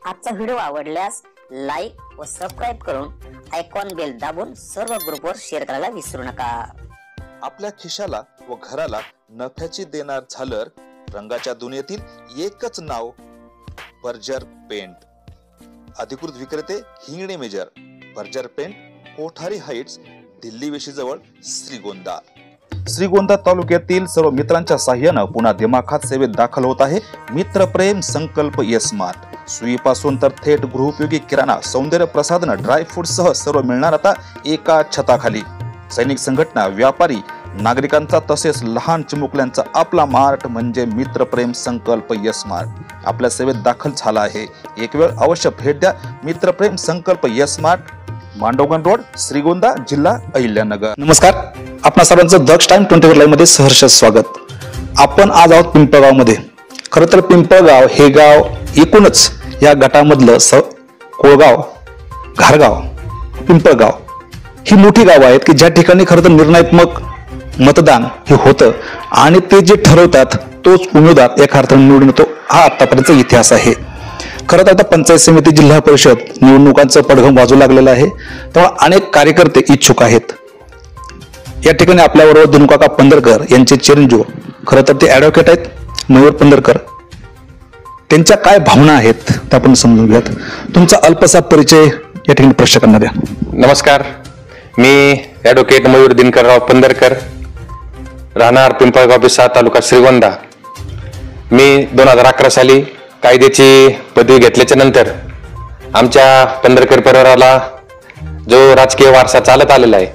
आजचा व्हिडिओ आवडल्यास लाईक व सबस्क्राईब करून आयकॉन बेल दाबून सर्व ग्रुपवर शेअर करायला विसरू नका। आपल्या खिशाला व घराला नफ्याची देणार झालर रंगाच्या दुनियेतील एकच नाव बर्जर पेंट। अधिकृत विक्रेते Hingane major, Berger paint, Kothari heights, Delhi वेशी जवळ, श्रीगोंदा। श्रीगोंदा तालुक्यातील सर्व मित्रांच्या साह्याने पुन्हा दिमाखात सेवेत दाखल होत आहे मित्रप्रेम संकल्प स्मार्ट। सुईपासून तर थेट गृहोपयोगी किराणा, सौंदर्य प्रसाधन, ड्रायफ्रूट सह सर्व मिळणार आता एका छताखाली। सैनिक संघटना, व्यापारी, नागरिकांचा तसेच लहान चिमुकल्यांचा आपला मार्ट म्हणजे मित्रप्रेम संकल्प स्मार्ट आपल्या सेवेत दाखल झाला आहे। एक वेळ अवश्य भेट द्या मित्रप्रेम संकल्प स्मार्ट, मांडवगण रोड, श्रीगोंदा, जिल्हा अहिल्यानगर। नमस्कार, आपणा सर्वांचं दक्ष टाइम 24 लाईव्ह मध्ये सहर्ष स्वागत। आपण आज आहोत पिंपळगाव मध्ये। खरं तर पिंपळगाव हे गाव एकूणच या गटामधलं कोळगाव, घारगाव, पिंपळगाव ही मोठी गाव आहेत की ज्या ठिकाणी खरं तर निर्णयात्मक मतदान हे होतं आणि ते जे ठरवतात तोच उमेदवार एका अर्थाने निवडून येतो। हा आतापर्यंतचा इतिहास आहे। खरं तर आता पंचायत समिती, जिल्हा परिषद निवडणुकांचं पडघम वाजू लागलेलं आहे, तेव्हा अनेक कार्यकर्ते इच्छुक आहेत। या ठिकाणी आपल्याबरोबर दिनुकाका पंधरकर यांचे चिरंजीव, खरं तर ते ॲडव्होकेट आहेत, मयूर पंधरकर। त्यांच्या काय भावना आहेत ते आपण समजून घेऊयात। तुमचा अल्पसा परिचय या ठिकाणी प्रेक्षकांना द्या। नमस्कार, मी ॲडव्होकेट मयूर दिनकरराव पंधरकर, राहणार पिंपळगाव पिसा, तालुका श्रीगोंदा। मी 2011 साली कायद्याची पदवी घेतल्याच्या नंतर आमच्या पंधरकर परिवाराला जो राजकीय वारसा चालत आलेला आहे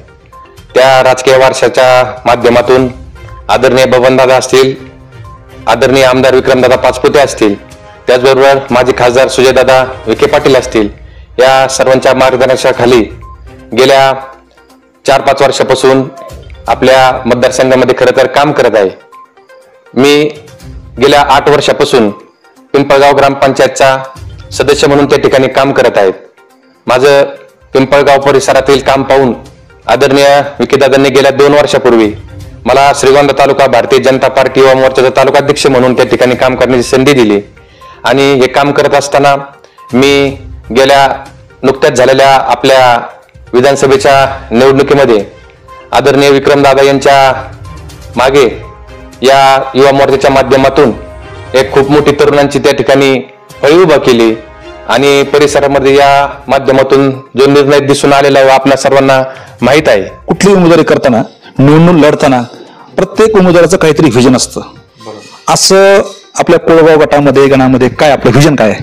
त्या राजकीय वारशाच्या माध्यमातून आदरणीय बबनदादा असतील, आदरणीय आमदार विक्रमदादा पाचपुते असतील, त्याचबरोबर माजी खासदार सुजयदादा विखे पाटील असतील, या सर्वांच्या मार्गदर्शनाखाली गेल्या 4-5 वर्षापासून आपल्या मतदारसंघामध्ये खरं तर काम करत आहे। मी गेल्या 8 वर्षापासून पिंपळगाव ग्रामपंचायतचा सदस्य म्हणून त्या ठिकाणी काम करत आहेत। माझं पिंपळगाव परिसरातील काम पाहून आदरणीय विखेदादांनी गेल्या 2 वर्षापूर्वी मला श्रीगोंदा तालुका भारतीय जनता पार्टी युवा मोर्चाचा तालुकाध्यक्ष म्हणून त्या ठिकाणी काम करण्याची संधी दिली आणि हे काम करत असताना मी गेल्या नुकत्याच झालेल्या आपल्या विधानसभेच्या निवडणुकीमध्ये आदरणीय विक्रमदादा यांच्या मागे या युवा मोर्चाच्या माध्यमातून एक खूप मोठी तरुणांची त्या ठिकाणी फळी उभा केली आणि परिसरामध्ये या माध्यमातून जो निर्णय दिसून आलेला आहे आपल्या सर्वांना माहित आहे। कुठली उमेदवारी करताना, निवडणूक लढताना प्रत्येक उमेदवाराचं काहीतरी व्हिजन असतं। असं आपल्या कोळगाव गटामध्ये, गणामध्ये काय आपलं व्हिजन काय आहे?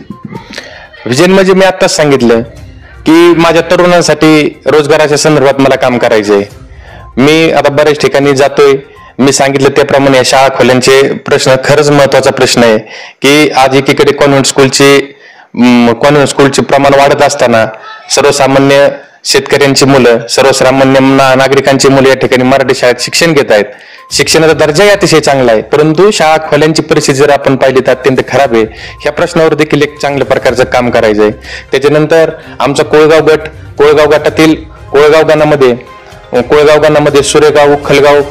व्हिजन म्हणजे मी आत्ताच सांगितलं की माझ्या तरुणांसाठी रोजगाराच्या संदर्भात मला काम करायचंय। मी आता बऱ्याच ठिकाणी जातोय, मी सांगितलं त्याप्रमाणे शाळा खोल्यांचे प्रश्न खरंच महत्वाचा प्रश्न आहे की आज एकीकडे कॉन्व्हेंट स्कूलचे प्रमाण वाढत असताना सर्वसामान्य शेतकऱ्यांची मुलं, सर्वसामान्य नागरिकांची मुलं या ठिकाणी मराठी शाळेत शिक्षण घेत आहेत। शिक्षणाचा दर्जाही अतिशय चांगला आहे, परंतु शाळा खोल्यांची परिस्थिती जर आपण पाहिली तर अत्यंत खराब आहे। ह्या प्रश्नावर देखील एक चांगल्या प्रकारचं काम करायचंय। त्याच्यानंतर आमचा कोळगाव गटातील कोळगाव गणामध्ये सुरेगाव, उखलगाव,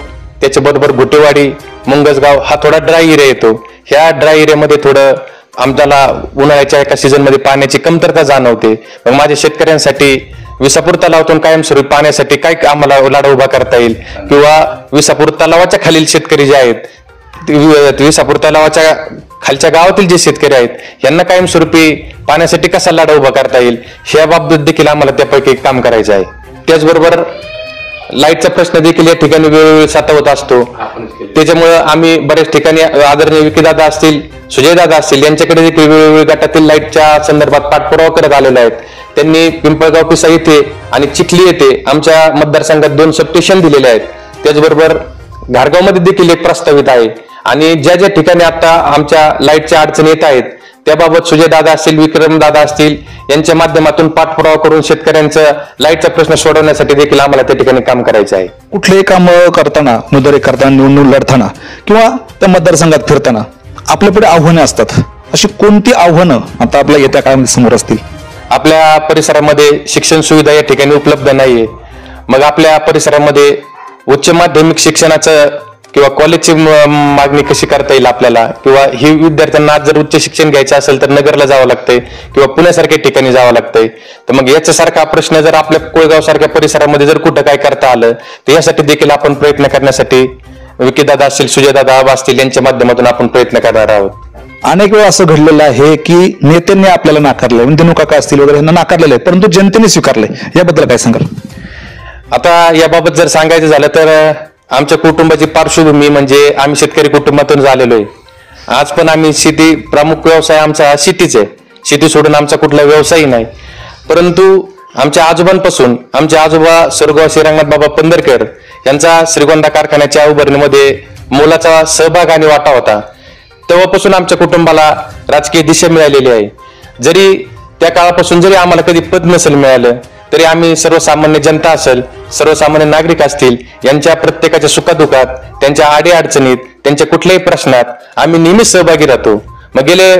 त्याच्याबरोबर घोटेवाडी, मुंगसगाव हा थोडा ड्राय एरिया येतो। ह्या ड्राय एरियामध्ये थोडं आमच्याला उन्हाळ्याच्या एका सीझनमध्ये पाण्याची कमतरता जाणवते। मग माझ्या शेतकऱ्यांसाठी विसापूर तलावातून कायमस्वरूपी पाण्यासाठी काय आम्हाला लाडा उभा करता येईल किंवा विसापूर तलावाच्या खालील शेतकरी जे आहेत, विसापूर तलावाच्या खालच्या गावातील जे शेतकरी आहेत यांना कायमस्वरूपी पाण्यासाठी कसा लाडा उभा करता येईल ह्या बाबतीत देखील आम्हाला त्यापैकी काम करायचं आहे। त्याचबरोबर लाईटचा प्रश्न देखील या ठिकाणी वेळोवेळी सातवत असतो। त्याच्यामुळे आम्ही बऱ्याच ठिकाणी आदरणीय विखेदादा असतील, सुजयदादा असतील यांच्याकडे देखील वेळोवेळी गटातील लाईटच्या संदर्भात पाठपुरावा करत आलेला आहेत। त्यांनी पिंपळगाव पिसा येथे आणि चिखली येथे आमच्या मतदारसंघात 2 सबस्टेशन दिलेले आहेत। त्याचबरोबर घारगावमध्ये देखील एक प्रस्तावित आहे आणि ज्या ठिकाणी आता आमच्या लाईटच्या अडचणी येत आहेत त्याबाबत सुजयदादा असतील, विक्रमदादा असतील यांच्या माध्यमातून पाठपुरावा करून शेतकऱ्यांचा लाईटचा प्रश्न सोडवण्यासाठी देखील आम्हाला त्या ठिकाणी काम करायचं आहे। कुठलेही काम करताना, उमेदवारी करताना, निवडणूक लढताना किंवा त्या मतदारसंघात फिरताना आपल्या पुढे आव्हाने असतात। अशी कोणती आव्हानं आता आपल्या येत्या काळामध्ये समोर असतील? आपल्या परिसरामध्ये शिक्षण सुविधा या ठिकाणी उपलब्ध नाहीये। मग आपल्या परिसरामध्ये उच्च माध्यमिक शिक्षणाचं किंवा कॉलेजची मागणी कशी करता येईल आपल्याला, किंवा ही विद्यार्थ्यांना आज जर उच्च शिक्षण घ्यायचं असेल तर नगरला जावं लागतंय किंवा पुण्यासारख्या ठिकाणी जावं लागतंय. तर मग याच्यासारखा प्रश्न जर आपल्या कोळगाव सारख्या परिसरामध्ये जर कुठं काय करता आलं तर यासाठी देखील आपण प्रयत्न करण्यासाठी विकीदादा असतील, सुजयदादा आबा असतील यांच्या माध्यमातून आपण प्रयत्न करणार आहोत. अनेक वेळा असं घडलेलं आहे की नेत्यांनी आपल्याला नाकारलंय, दिनू काका असतील वगैरे यांना नाकारलेलं आहे, परंतु जनतेने स्वीकारलंय. याबद्दल काय सांगाल? आता याबाबत जर सांगायचं झालं तर आमच्या कुटुंबाची पार्श्वभूमी म्हणजे आम्ही शेतकरी कुटुंबातून झालेलो आहे. आज पण आम्ही शेती, प्रमुख व्यवसाय आमचा शेतीच आहे. शेती सोडून आमचा कुठला व्यवसाय नाही. परंतु आमच्या आजोबांपासून आमचे आजोबा स्वर्गवासी श्रीरंगनाथ बाबा पंधरकर यांचा श्रीगोंदा कारखान्याच्या उभारणीमध्ये मोलाचा सहभाग आणि वाटा होता. तेव्हापासून आमच्या कुटुंबाला राजकीय दिशा मिळालेली आहे. जरी त्या काळापासून जरी आम्हाला कधी पद नसेल मिळालं तरी आम्ही सर्वसामान्य जनता असेल, सर्वसामान्य नागरिक असतील, यांच्या प्रत्येकाच्या सुखादुखात, त्यांच्या अडीअडचणीत, त्यांच्या कुठल्याही प्रश्नात आम्ही नेहमीच सहभागी राहतो. मग गेले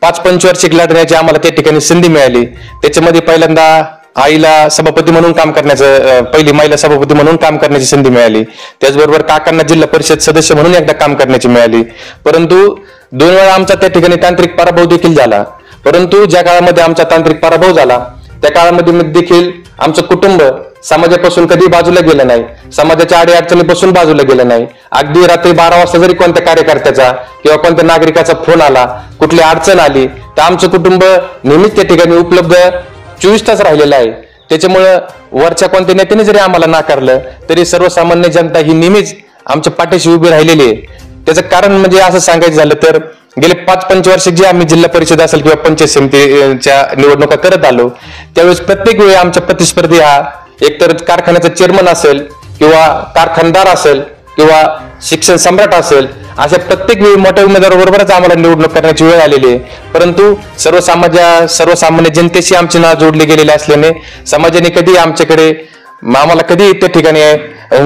5-5 वर्षिक लढण्याची आम्हाला त्या ठिकाणी संधी मिळाली. त्याच्यामध्ये पहिल्यांदा आईला सभापती म्हणून काम करण्याचं, पहिली महिला सभापती म्हणून काम करण्याची संधी मिळाली. त्याचबरोबर काकांना जिल्हा परिषद सदस्य म्हणून एकदा काम करण्याची मिळाली. परंतु 2 वेळा आमचा त्या ठिकाणी तांत्रिक पराभव देखील झाला. परंतु ज्या काळामध्ये आमचा तांत्रिक पराभव झाला त्या काळामध्ये देखील आमचं कुटुंब समाजापासून कधी बाजूला गेलं नाही, समाजाच्या अडीअडचणीपासून बाजूला गेलं नाही. अगदी रात्री 12 वाजता जरी कोणत्या कार्यकर्त्याचा किंवा कोणत्या नागरिकाचा फोन आला, कुठली अडचण आली तर आमचं कुटुंब नेहमीच त्या ठिकाणी उपलब्ध 24 तास राहिलेलं आहे. त्याच्यामुळं वरच्या कोणत्या नेत्याने जरी आम्हाला नाकारलं तरी सर्वसामान्य जनता ही नेहमीच आमच्या पाठीशी उभी राहिलेली आहे. त्याचं कारण म्हणजे असं सांगायचं झालं तर गेले 5-5 वर्ष जे आम्ही जिल्हा परिषद असेल किंवा पंचायत समितीच्या निवडणुका करत आलो त्यावेळेस प्रत्येक वेळी आमच्या प्रतिस्पर्धी हा एकतर कारखान्याचा चेअरमन असेल किंवा कारखानदार असेल किंवा शिक्षण सम्राट असेल, अशा प्रत्येक वेळी मोठ्या उमेदवाराबरोबरच आम्हाला निवडणूक करण्याची वेळ आलेली आहे. परंतु सर्वसामान्य जनतेशी आमचे नाव जोडले गेलेले असल्याने समाजाने कधी आम्हाला कधी त्या ठिकाणी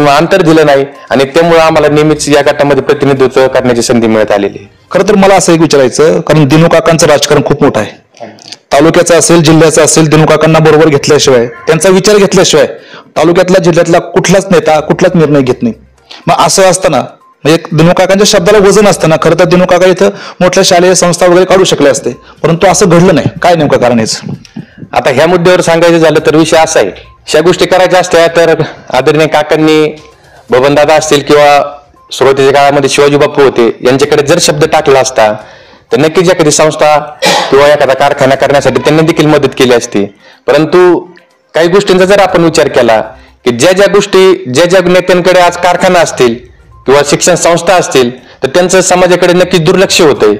अंतर दिलं नाही आणि त्यामुळे आम्हाला नेहमीच या गटामध्ये प्रतिनिधित्व करण्याची संधी मिळत आलेली आहे. खरं तर मला असं एक विचारायचं, कारण दिनू काकांचं राजकारण खूप मोठं आहे. तालुक्याचं असेल, जिल्ह्याचं असेल, दिनू काकांना बरोबर घेतल्याशिवाय, त्यांचा विचार घेतल्याशिवाय तालुक्यातला, जिल्ह्यातला कुठलाच नेता कुठलाच निर्णय घेत नाही. मग असं असताना म्हणजे दिनू काकांच्या शब्दाला वजन असताना खरं तर दिनू काका इथं मोठ्या शालेय संस्था वगैरे काढू शकले असते, परंतु असं घडलं नाही. काय नेमकं कारण याचं? आता ह्या मुद्द्यावर सांगायचं झालं तर विषय असा आहे, अशा गोष्टी करायच्या असत्या तर आदरणीय काकांनी, बबनदादा असतील किंवा सुरुवातीच्या काळामध्ये शिवाजी बापू होते, यांच्याकडे जर शब्द टाकला असता तर नक्कीच एखादी संस्था किंवा एखादा कारखाना करण्यासाठी त्यांनी देखील मदत केली असती. परंतु काही गोष्टींचा जर आपण विचार केला की ज्या नेत्यांकडे आज कारखाना असतील किंवा शिक्षण संस्था असतील तर त्यांचं समाजाकडे नक्कीच दुर्लक्ष होतंय.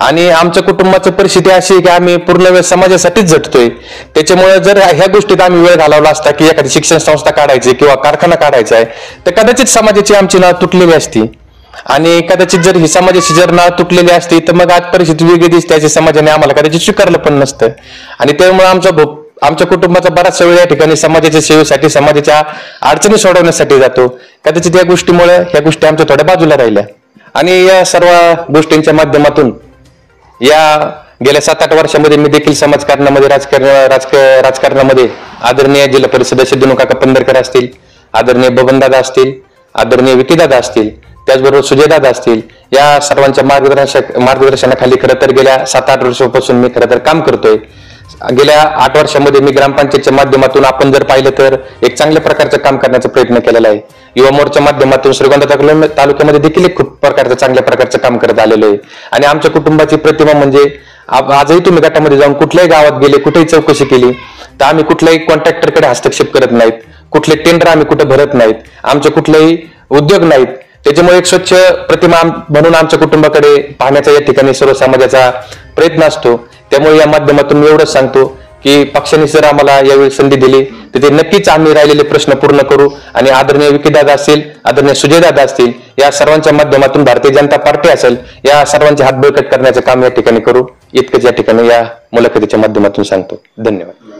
आणि आमच्या कुटुंबाची परिस्थिती अशी आहे की आम्ही पूर्ण वेळ समाजासाठीच झटतोय. त्याच्यामुळे जर ह्या गोष्टीत आम्ही वेळ घालवला असता की एखादी शिक्षण संस्था काढायची किंवा कारखाना काढायचा आहे तर कदाचित समाजाची आमची नाळ तुटलेली असती आणि कदाचित जर ही समाजाची जर नाळ तुटलेली असती तर मग आज परिस्थिती वेगळी दिसते, अशी समाजाने आम्हाला कदाचित स्वीकारलं पण नसतं. आणि त्यामुळे आमच्या कुटुंबाचा बराचसा वेळ या ठिकाणी समाजाच्या सेवेसाठी, समाजाच्या अडचणी सोडवण्यासाठी जातो. कदाचित या गोष्टीमुळे ह्या गोष्टी आमच्या थोड्या बाजूला राहिल्या. आणि या सर्व गोष्टींच्या माध्यमातून या गेल्या 7-8 वर्षामध्ये मी देखील समाजकारणामध्ये, राजकारणामध्ये आदरणीय जिल्हा परिषद सदस्य दिनू काका पंधरकर असतील, आदरणीय बबनदादा असतील, आदरणीय विकीदादा असतील, त्याचबरोबर सुजयदादा असतील, या सर्वांच्या मार्गदर्शनाखाली खरं तर गेल्या 7-8 वर्षापासून मी खरं तर काम करतोय. गेल्या 8 वर्षामध्ये मी ग्रामपंचायतच्या माध्यमातून आपण जर पाहिलं तर एक चांगल्या प्रकारचं काम करण्याचा प्रयत्न केलेला आहे. युवा मोर्चा माध्यमातून श्रीगोंदा तालुक्यामध्ये देखील एक खूप चांगल्या प्रकारचं काम करत आलेलं आहे. आणि आमच्या कुटुंबाची प्रतिमा म्हणजे आजही तुम्ही गटामध्ये जाऊन कुठल्याही गावात गेले, कुठेही चौकशी केली तर आम्ही कुठल्याही कॉन्ट्रॅक्टरकडे हस्तक्षेप करत नाहीत, कुठले टेंडर आम्ही कुठे भरत नाहीत, आमचे कुठलेही उद्योग नाहीत. त्याच्यामुळे एक स्वच्छ प्रतिमा म्हणून आमच्या कुटुंबाकडे पाहण्याचा या ठिकाणी सर्व समाजाचा प्रयत्न असतो. त्यामुळे या माध्यमातून मी एवढंच सांगतो की पक्षाने जर आम्हाला यावेळी संधी दिली तर ते नक्कीच आम्ही राहिलेले प्रश्न पूर्ण करू. आणि आदरणीय विकीदादा असतील, आदरणीय सुजयदादा असतील, या सर्वांच्या माध्यमातून भारतीय जनता पार्टी असेल, या सर्वांचे हात बळकट करण्याचं काम या ठिकाणी करू. इतकंच या ठिकाणी या मुलाखतीच्या माध्यमातून सांगतो. धन्यवाद.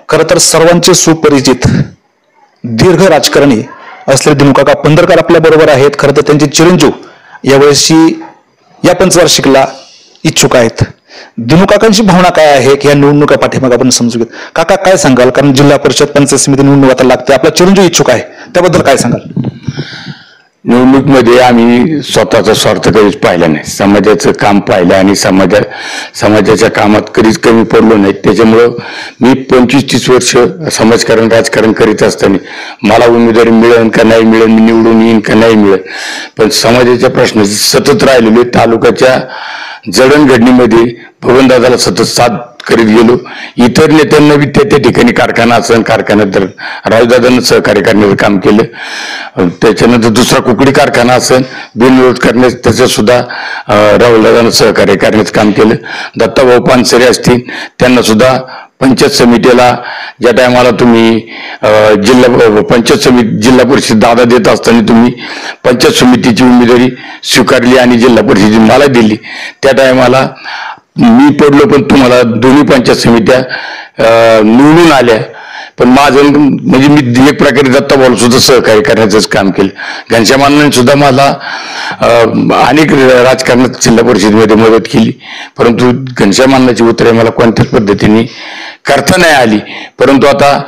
खरं तर सर्वांचे सुपरिचित दीर्घ राजकारणी असलेले दिनू काका पंधरकर आपल्या बरोबर आहेत. खरं तर त्यांचे चिरंजीव यावेळेशी या पंचवार्षिकला इच्छुक आहेत. दिनू काकांची भावना काय आहे की या निवडणुका पाठीमागे आपण समजू घेत. काका काय सांगाल, कारण जिल्हा परिषद पंचायत समिती निवडणूक आता लागते, आपला चिरंजीव इच्छुक आहे, त्याबद्दल काय सांगाल? निवडणुकीमध्ये आम्ही स्वतःचा स्वार्थ कधीच पाहिला नाही, समाजाचं काम पाहिलं आणि समाजाच्या कामात कधीच कमी पडलो नाही. त्याच्यामुळं मी 25-30 वर्ष समाजकारण राजकारण करीत असताना मला उमेदवारी मिळेल का नाही मिळेल, मी निवडून येईन का नाही मिळेल, पण समाजाच्या प्रश्नाची सतत राहिलेले तालुक्याच्या जडणघडणीमध्ये बबनदादाला सतत साथ करीत गेलो. इतर नेत्यांना बी त्या ठिकाणी कारखाना असेल, कारखान्यात राजदादांना सहकार्य करण्याचं काम केलं. त्याच्यानंतर दुसरा कुकडी कारखाना असेल बिनविरोध करण्यास त्याचं सुद्धा राहुलदादांना सहकार्य करण्याचं काम केलं. दत्ताभाऊ पानसरे असतील त्यांना सुद्धा पंचायत समितीला ज्या टायमाला तुम्ही जिल्हा परिषद दादा देत असताना तुम्ही पंचायत समितीची उमेदवारी स्वीकारली आणि जिल्हा परिषदेची मला दिली. त्या टायमाला मी पडलो, पण तुम्हाला दोन्ही पंचायत समित्या निवडून आल्या. पण माझं म्हणजे मी एक प्रकारे दत्ताभाऊ सुद्धा सहकार्य करण्याचंच काम केलं. घनश्यामांनी सुद्धा मला अनेक राजकारणात जिल्हा परिषदेमध्ये मदत केली, परंतु घनश्यामांची उतरे मला कोणत्याच पद्धतीने करता नाही आली. परंतु आता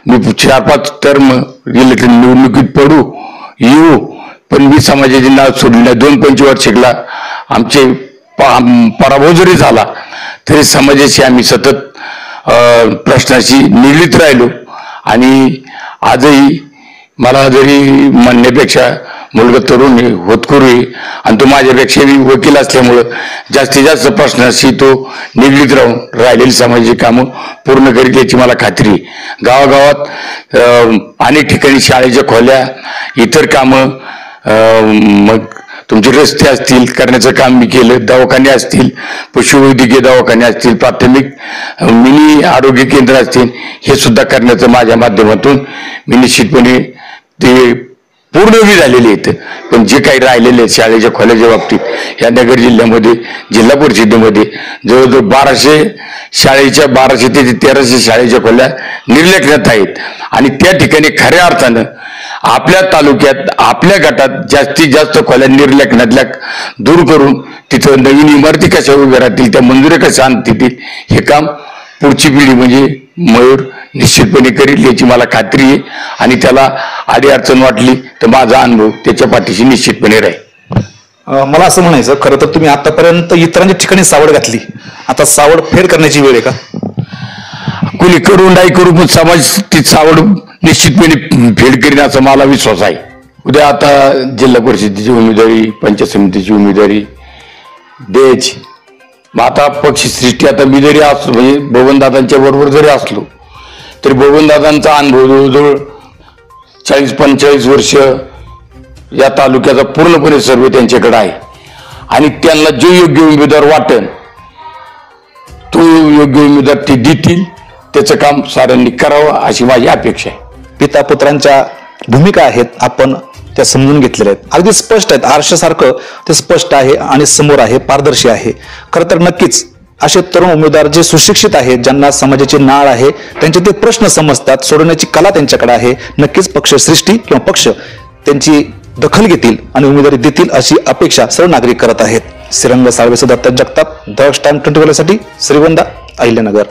मी 4-5 टर्म निवडणुकीत पडू येऊ, पण मी समाजाची नाव सोडली नाही. 2 पंचवार्षिकला आमचे पराभव जरी झाला तरी समाजाशी आम्ही सतत प्रश्नाशी निगडीत राहिलो. आणि आजही मला जरी म्हणण्यापेक्षा मुलगा तरुण आहे, होतकरू आहे, आणि तो माझ्यापेक्षाही वकील असल्यामुळं जास्तीत जास्त प्रश्नाशी तो निगडीत राहून राहिलेली सामाजिक कामं पूर्ण करील याची मला खात्री आहे. गावागावात अनेक ठिकाणी शाळेच्या खोल्या, इतर कामं, मग तुमचे रस्ते असतील करण्याचं काम मी केलं. दवाखाने असतील, पशुवैद्यकीय दवाखाने असतील, प्राथमिक मिनी आरोग्य केंद्र असतील, हे सुद्धा करण्याचं माझ्या माध्यमातून मी निश्चितपणे ते पूर्ण झालेले आहेत. पण जे काही राहिलेले आहेत शाळेच्या खोल्याच्या बाबतीत या नगर जिल्ह्यामध्ये जिल्हा परिषदेमध्ये जवळजवळ 1200 शाळेच्या 1200 ते 1300 शाळेच्या खोल्या निर्लेखनात आहेत. आणि त्या ठिकाणी खऱ्या अर्थानं आपल्या तालुक्यात आपल्या गटात जास्तीत जास्त खोल्या निर्लेखनातल्या दूर करून तिथं नवीन इमारती कशा उभ्या राहतील, त्या मंजुऱ्या कशा आणतील, हे काम पुढची पिढी म्हणजे मयूर निश्चितपणे करील याची मला खात्री आहे. आणि त्याला अडीअडचण वाटली तर माझा अनुभव त्याच्या पाठीशी निश्चितपणे राहील. मला असं म्हणायचं, खरं तर तुम्ही आतापर्यंत इतरांच्या ठिकाणी सावड घातली, आता सावड फेड करण्याची वेळ आहे का? कुणी करू नाही करू, पण समाज ती सावड निश्चितपणे फेड करीन असा मला विश्वास आहे. उद्या आता जिल्हा परिषदेची उमेदवारी, पंचायत समितीची उमेदवारी द्यायची. मग आता पक्षसृष्टी, आता मी जरी असलो म्हणजे बबनदादांच्या बरोबर जरी असलो तरी बबनदादांचा अनुभव जवळजवळ 40-45 वर्ष या तालुक्याचा पूर्णपणे सर्व त्यांच्याकडे आहे. आणि त्यांना जो योग्य उमेदवार वाटेल तो योग्य उमेदवार ते देतील, त्याचं काम साऱ्यांनी करावं अशी माझी अपेक्षा आहे. पिता पुत्रांच्या भूमिका आहेत, आपण त्या समजून घेतलेल्या आहेत, अगदी स्पष्ट आहेत, आरशासारखं ते स्पष्ट आहे आणि समोर आहे, पारदर्शी आहे. खरं तर नक्कीच असे तरुण उमेदवार जे सुशिक्षित आहेत, ज्यांना समाजाची नाळ आहे, त्यांचे ते प्रश्न समजतात, सोडवण्याची कला त्यांच्याकडे आहे. नक्कीच पक्षश्रेष्ठी किंवा पक्ष त्यांची दखल घेतील आणि उमेदवारी देतील अशी अपेक्षा सर्व नागरिक करत आहेत. श्रीरंग साळवे, दत्ता जगताप, द टाइम 24 साठी श्रीगोंदा, अहिल्यानगर.